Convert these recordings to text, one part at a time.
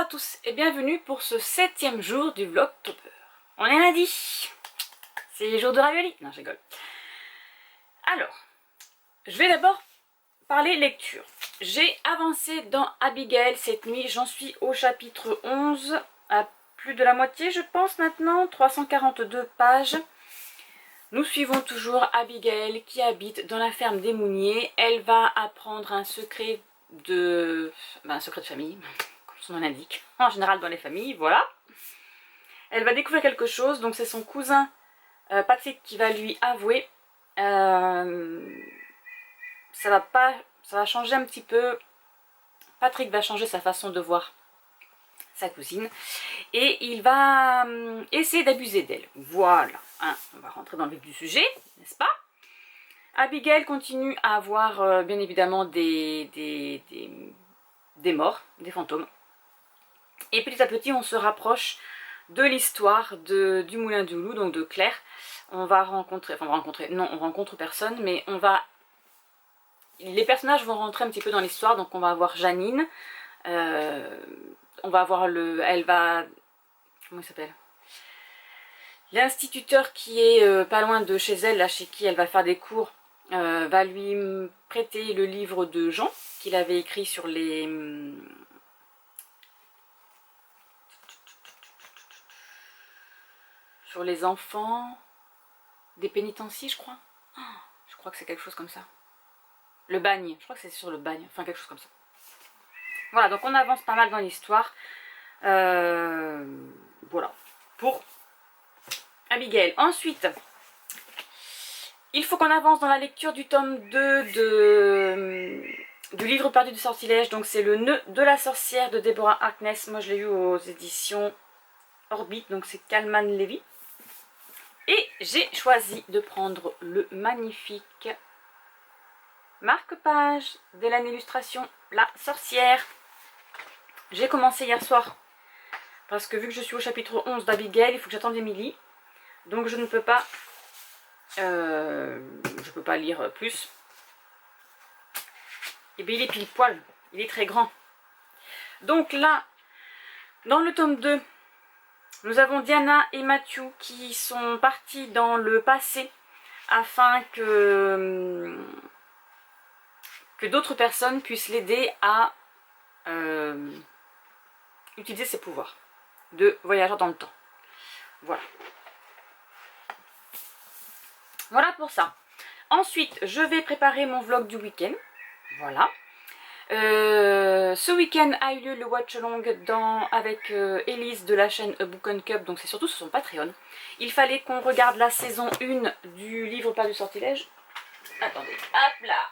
à tous et bienvenue pour ce 7e jour du Vlogtober. On est lundi, c'est jour de ravioli. Non, je rigole. Alors, je vais d'abord parler lecture. J'ai avancé dans Abigail cette nuit, j'en suis au chapitre 11, à plus de la moitié je pense maintenant, 342 pages. Nous suivons toujours Abigail qui habite dans la ferme des Mouniers. Elle va apprendre un secret de... un secret de famille, comme son nom l'indique, en général dans les familles, voilà. Elle va découvrir quelque chose, donc c'est son cousin Patrick qui va lui avouer. Ça va changer un petit peu. Patrick va changer sa façon de voir sa cousine et il va essayer d'abuser d'elle. Voilà, hein, on va rentrer dans le vif du sujet, n'est-ce pas? Abigail continue à avoir bien évidemment des morts, des fantômes. Et petit à petit on se rapproche de l'histoire du Moulin du Loup, donc de Claire. On rencontre personne, mais les personnages vont rentrer un petit peu dans l'histoire, donc on va avoir Janine, on va avoir comment il s'appelle, l'instituteur qui est pas loin de chez elle, là chez qui elle va faire des cours, va lui prêter le livre de Jean qu'il avait écrit sur les enfants des pénitenciers, je crois. Je crois que c'est quelque chose comme ça. Le bagne, je crois que c'est sur le bagne, enfin quelque chose comme ça. Voilà, donc on avance pas mal dans l'histoire. Voilà, pour Abigail. Ensuite, il faut qu'on avance dans la lecture du tome 2 du livre perdu du sortilège. Donc c'est le nœud de la sorcière de Deborah Harkness. Moi je l'ai eu aux éditions Orbit, donc c'est Kalman Levy. Et j'ai choisi de prendre le magnifique marque-page de l'illustration La Sorcière. J'ai commencé hier soir parce que vu que je suis au chapitre 11 d'Abigail, il faut que j'attende Emily. Donc je ne peux pas lire plus. Et bien il est pile poil, il est très grand. Donc là, dans le tome 2, nous avons Diana et Matthew qui sont partis dans le passé afin que d'autres personnes puissent l'aider à utiliser ses pouvoirs de voyageur dans le temps. Voilà. Voilà pour ça. Ensuite, je vais préparer mon vlog du week-end. Voilà. Ce week-end a eu lieu le watch along avec Elise de la chaîne A Book and Cup, donc c'est surtout sur son Patreon. Il fallait qu'on regarde la saison 1 du livre perdu du sortilège. Attendez, hop là.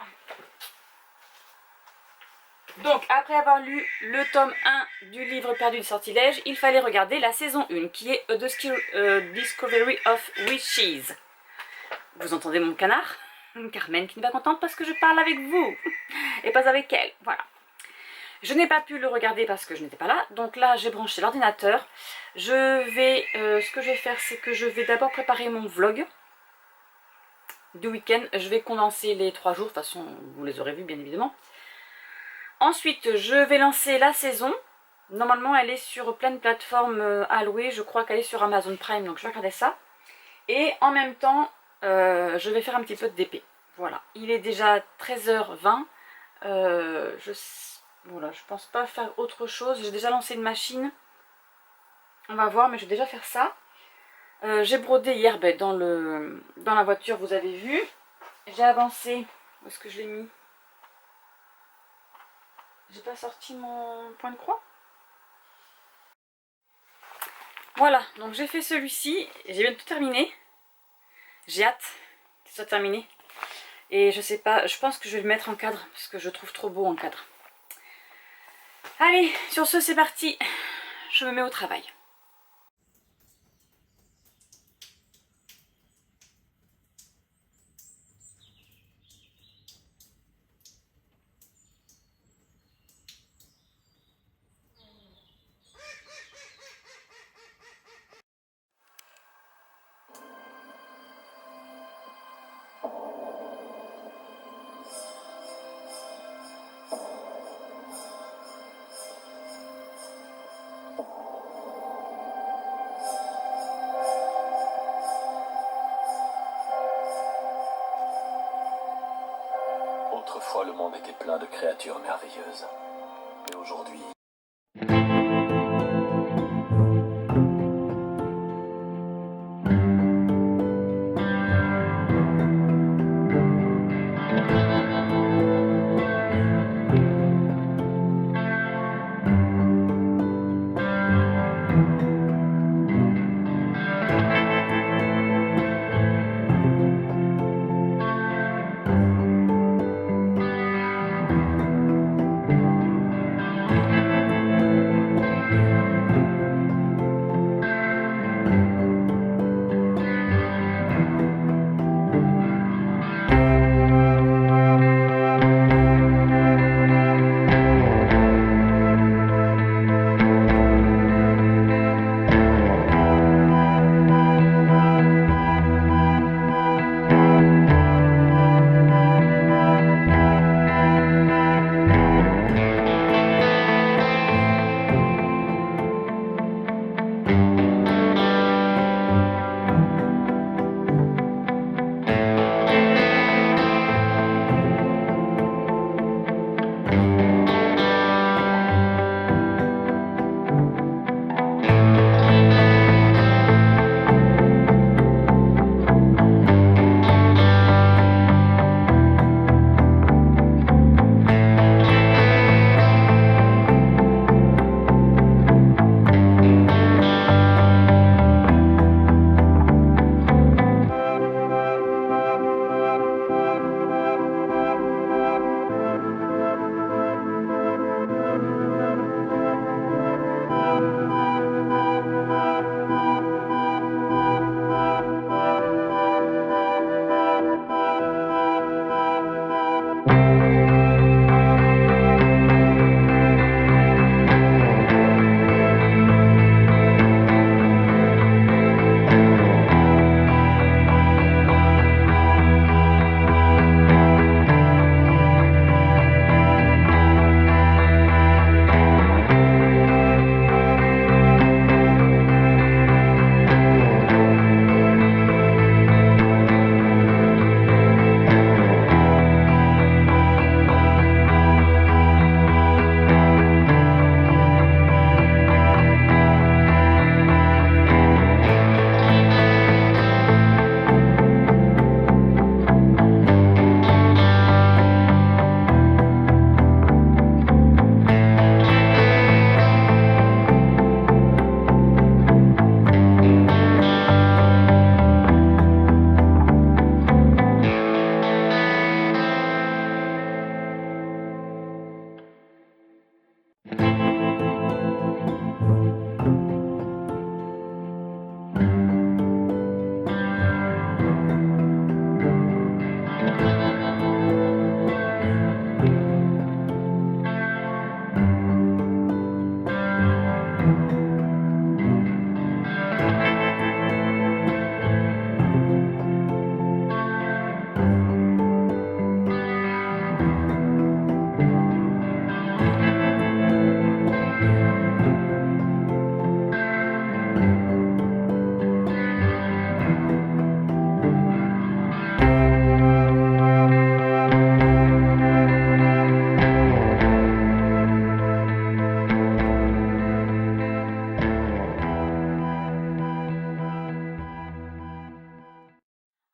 Donc après avoir lu le tome 1 du livre perdu du sortilège, il fallait regarder la saison 1 qui est A Discovery of Witches. Vous entendez mon canard? Carmen qui n'est pas contente parce que je parle avec vous et pas avec elle, voilà. Je n'ai pas pu le regarder parce que je n'étais pas là, donc là j'ai branché l'ordinateur. Ce que je vais faire, c'est que je vais d'abord préparer mon vlog du week-end. Je vais condenser les 3 jours, de toute façon vous les aurez vus bien évidemment. Ensuite je vais lancer la saison. Normalement elle est sur plein de plateformes à louer, je crois qu'elle est sur Amazon Prime, donc je vais regarder ça. Et en même temps je vais faire un petit peu de DP. Voilà, il est déjà 13h20. Voilà, je pense pas faire autre chose. J'ai déjà lancé une machine. On va voir, mais je vais déjà faire ça. J'ai brodé hier dans la voiture, vous avez vu. J'ai avancé. Où est-ce que je l'ai mis? J'ai pas sorti mon point de croix. Voilà, donc j'ai fait celui-ci. J'ai bientôt terminé. J'ai hâte que ce soit terminé. Et je sais pas, je pense que je vais le mettre en cadre parce que je trouve trop beau en cadre. Allez, sur ce c'est parti. Je me mets au travail. Autrefois, le monde était plein de créatures merveilleuses. Mais aujourd'hui...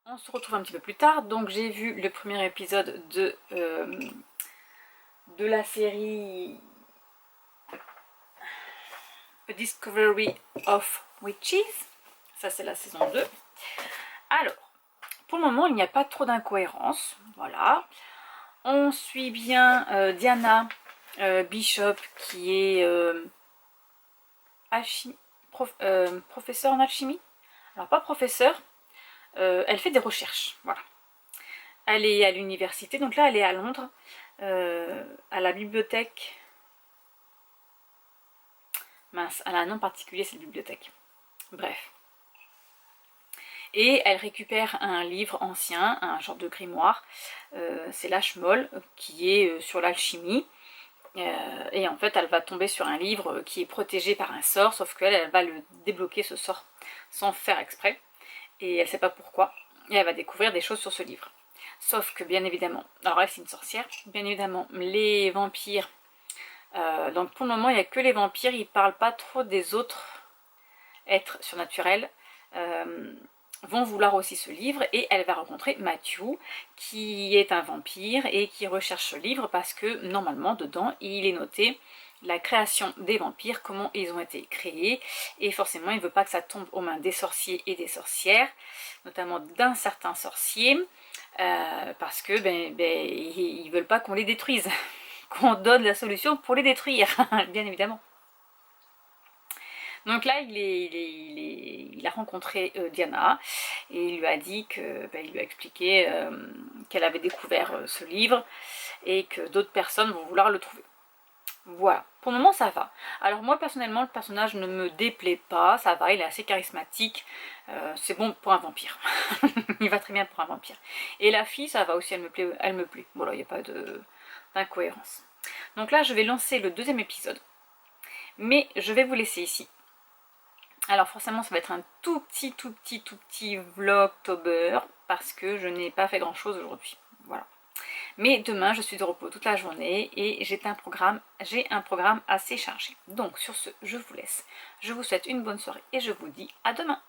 On se retrouve un petit peu plus tard. Donc j'ai vu le premier épisode de la série A Discovery of Witches. Ça c'est la saison 2. Alors, pour le moment il n'y a pas trop d'incohérences. Voilà. On suit bien Diana Bishop qui est professeur en alchimie. Alors pas professeur, elle fait des recherches. Voilà. Elle est à l'université, donc là elle est à Londres, à la bibliothèque. Mince, elle a un nom particulier cette bibliothèque. Bref. Et elle récupère un livre ancien, un genre de grimoire, c'est l'Ashmole, qui est sur l'alchimie. Et en fait elle va tomber sur un livre qui est protégé par un sort, sauf qu'elle va le débloquer ce sort sans faire exprès. Et elle ne sait pas pourquoi. Et elle va découvrir des choses sur ce livre. Sauf que bien évidemment, alors elle c'est une sorcière, bien évidemment les vampires, donc pour le moment il n'y a que les vampires, ils ne parlent pas trop des autres êtres surnaturels, vont vouloir aussi ce livre et elle va rencontrer Matthew qui est un vampire et qui recherche ce livre parce que normalement dedans il est noté la création des vampires, comment ils ont été créés et forcément il ne veut pas que ça tombe aux mains des sorciers et des sorcières, notamment d'un certain sorcier parce que ils veulent pas qu'on les détruise, qu'on donne la solution pour les détruire, bien évidemment. Donc là, il a rencontré Diana et il lui a dit que, il lui a expliqué qu'elle avait découvert ce livre et que d'autres personnes vont vouloir le trouver. Voilà, pour le moment ça va. Alors moi personnellement le personnage ne me déplaît pas, ça va, il est assez charismatique, c'est bon pour un vampire. Il va très bien pour un vampire. Et la fille ça va aussi, elle me plaît. Voilà, il n'y a pas d'incohérence. Donc là je vais lancer le deuxième épisode, mais je vais vous laisser ici. Alors forcément ça va être un tout petit vlogtober parce que je n'ai pas fait grand chose aujourd'hui. Voilà. Mais demain je suis de repos toute la journée et j'ai un programme assez chargé. Donc sur ce je vous laisse. Je vous souhaite une bonne soirée et je vous dis à demain.